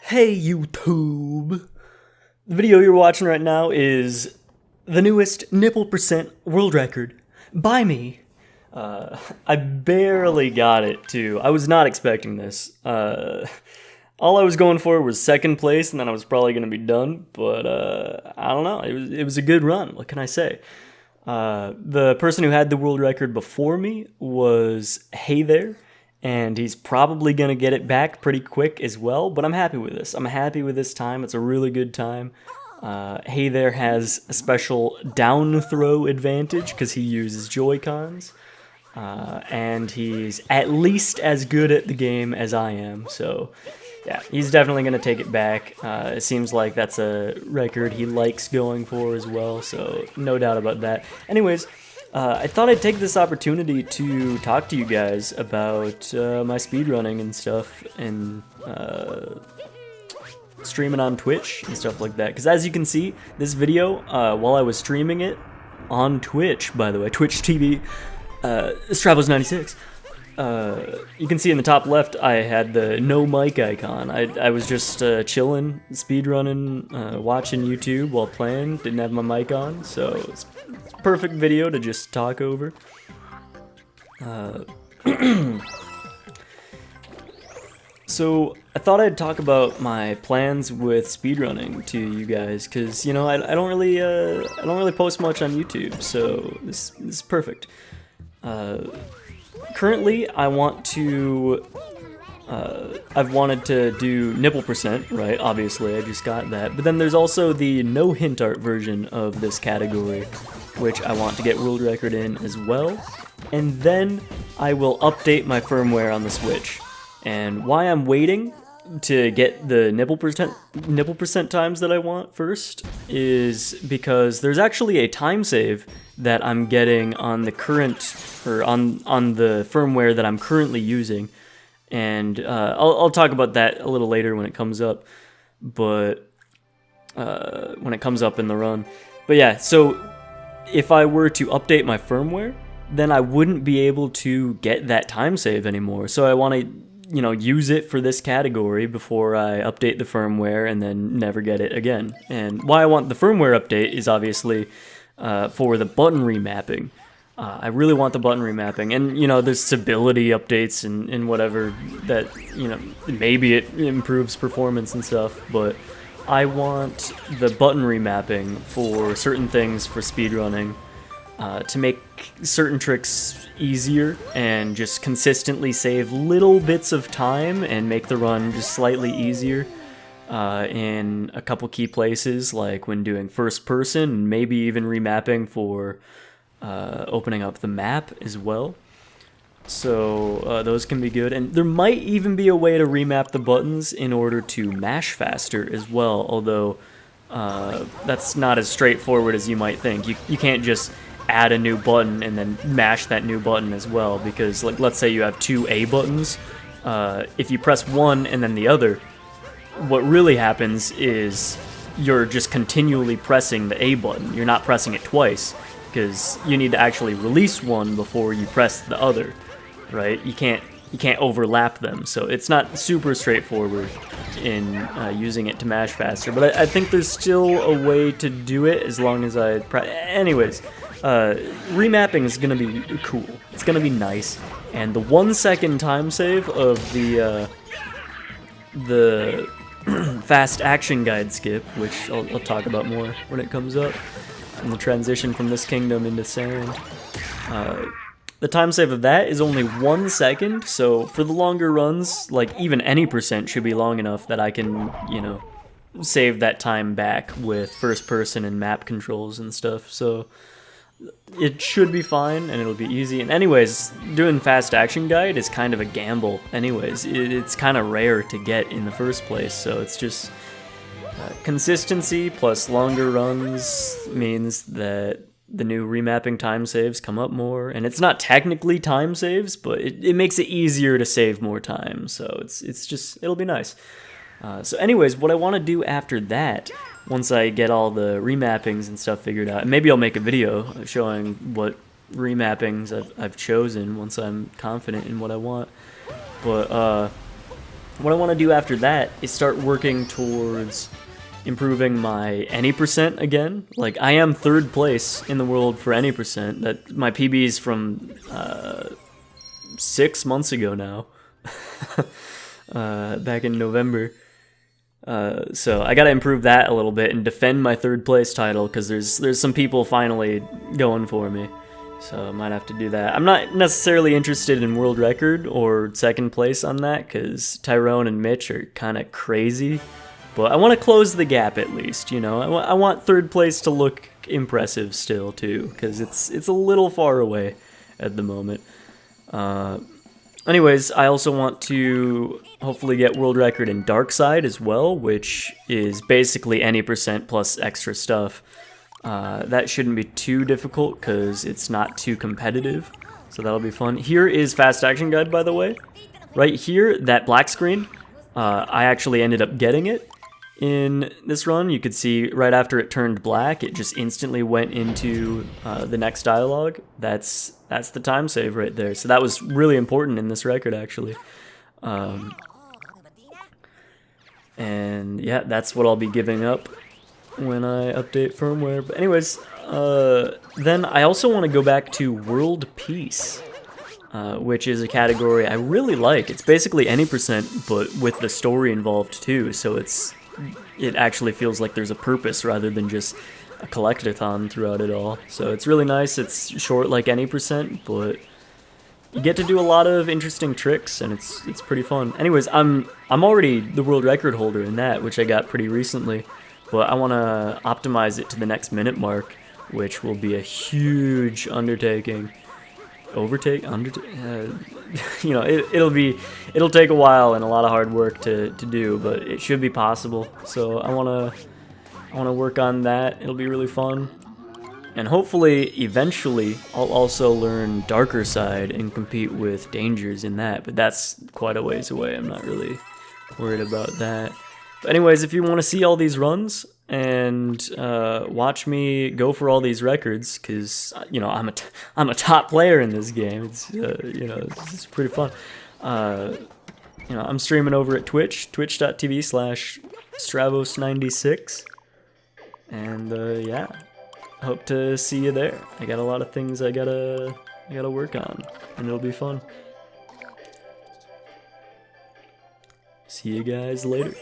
Hey YouTube! The video you're watching right now is the newest nipple percent world record by me. I barely got it too. I was not expecting this. All I was going for was second place, and then I was probably going to be done. But I don't know. It was a good run. What can I say? The person who had the world record before me was Hey There, and he's probably going to get it back pretty quick as well, but I'm happy with this. I'm happy with this time. It's a really good time. Hey There has a special down throw advantage because he uses Joy-Cons, and he's at least as good at the game as I am, so yeah, he's definitely going to take it back. It seems like that's a record he likes going for as well, so no doubt about that. Anyways, I thought I'd take this opportunity to talk to you guys about my speedrunning and stuff, and streaming on Twitch and stuff like that. Because as you can see, this video, while I was streaming it on Twitch, by the way, Twitch TV, Stravos96, you can see in the top left I had the no mic icon. I was just chilling, speedrunning, watching YouTube while playing, didn't have my mic on, so it's a perfect video to just talk over. So I thought I'd talk about my plans with speedrunning to you guys, because you know I don't really post much on YouTube, so this is perfect. Currently, I've wanted to do nipple percent, right? Obviously, I just got that. But then there's also the no hint art version of this category, which I want to get world record in as well. And then I will update my firmware on the Switch. And why I'm waiting to get the nipple percent times that I want first is because there's actually a time save that I'm getting on the current, or on the firmware that I'm currently using, and I'll talk about that a little later when it comes up, but when it comes up in the run. But yeah, so if I were to update my firmware, then I wouldn't be able to get that time save anymore. So I want to, you know, use it for this category before I update the firmware and then never get it again. And why I want the firmware update is obviously for the button remapping. I really want the button remapping, and you know, there's stability updates and whatever that, you know, maybe it improves performance and stuff, but I want the button remapping for certain things for speedrunning to make certain tricks easier and just consistently save little bits of time and make the run just slightly easier in a couple key places, like when doing first person, and maybe even remapping for opening up the map as well. So those can be good, and there might even be a way to remap the buttons in order to mash faster as well, although that's not as straightforward as you might think. You can't just add a new button and then mash that new button as well, because like, let's say you have two A buttons, if you press one and then the other, what really happens is you're just continually pressing the A button. You're not pressing it twice, because you need to actually release one before you press the other, right? You can't overlap them, so it's not super straightforward in using it to mash faster, but I think there's still a way to do it as long as I anyways, remapping is gonna be cool. It's gonna be nice, and the 1 second time save of the fast action guide skip, which I'll talk about more when it comes up, and the transition from this kingdom into sand. The time save of that is only 1 second, so for the longer runs, like even any percent should be long enough that I can, you know, save that time back with first person and map controls and stuff, so it should be fine and it'll be easy. And anyways, doing fast action guide is kind of a gamble anyways. It's kind of rare to get in the first place, so it's just consistency plus longer runs means that the new remapping time saves come up more, and it's not technically time saves, but it makes it easier to save more time, so it'll be nice. So anyways, what I want to do after that, once I get all the remappings and stuff figured out, and maybe I'll make a video showing what remappings I've chosen once I'm confident in what I want, but what I want to do after that is start working towards improving my any percent again. Like, I am 3rd place in the world for any percent. That my PB is from 6 months ago now, back in November. So I gotta improve that a little bit and defend my 3rd place title, because there's some people finally going for me. So I might have to do that. I'm not necessarily interested in world record or 2nd place on that, because Tyrone and Mitch are kind of crazy. But I want to close the gap at least, you know. I want 3rd place to look impressive still too, because it's a little far away at the moment. Anyways, I also want to hopefully get world record in Dark Side as well, which is basically any percent plus extra stuff. That shouldn't be too difficult because it's not too competitive, so that'll be fun. Here is Fast Action Guide, by the way. Right here, that black screen, I actually ended up getting it in this run. You could see right after it turned black, it just instantly went into the next dialogue. That's the time save right there. So that was really important in this record, actually. And yeah, that's what I'll be giving up when I update firmware. But anyways, then I also want to go back to World Peace, which is a category I really like. It's basically any percent, but with the story involved too, so it actually feels like there's a purpose rather than just a collectathon throughout it all. So it's really nice. It's short like any percent, but you get to do a lot of interesting tricks, and it's pretty fun. Anyways, I'm already the world record holder in that, which I got pretty recently, but I want to optimize it to the next minute mark, which will be a huge undertaking. You know, it'll take a while and a lot of hard work to do, but it should be possible. So I wanna work on that. It'll be really fun, and hopefully eventually I'll also learn Darker Side and compete with Dangers in that, but that's quite a ways away. I'm not really worried about that. But anyways, if you want to see all these runs and watch me go for all these records, because you know I'm a top player in this game. It's you know, it's pretty fun. You know, I'm streaming over at Twitch, twitch.tv/Stravos96, and yeah, hope to see you there. I got a lot of things I gotta work on, and it'll be fun. See you guys later.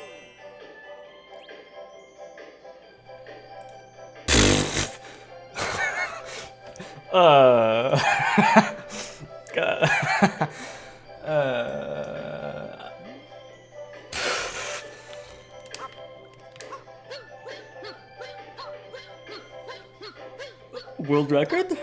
God. World record?